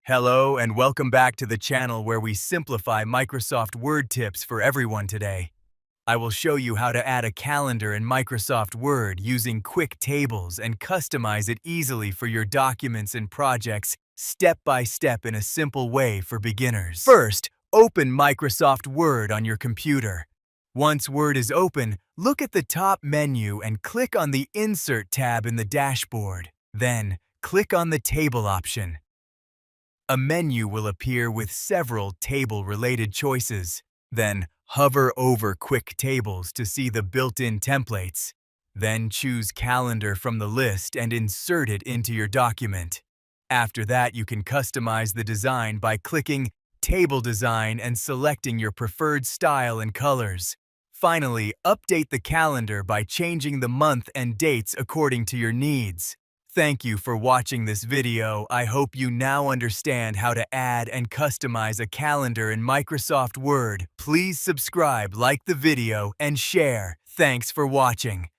Hello and welcome back to the channel where we simplify Microsoft Word tips for everyone today. I will show you how to add a calendar in Microsoft Word using quick tables and customize it easily for your documents and projects step by step in a simple way for beginners. First, open Microsoft Word on your computer. Once Word is open, look at the top menu and click on the Insert tab in the dashboard. Then, click on the Table option. A menu will appear with several table-related choices. Then, hover over Quick Tables to see the built-in templates. Then choose Calendar from the list and insert it into your document. After that, you can customize the design by clicking Table Design and selecting your preferred style and colors. Finally, update the calendar by changing the month and dates according to your needs. Thank you for watching this video. I hope you now understand how to add and customize a calendar in Microsoft Word. Please subscribe, like the video, and share. Thanks for watching.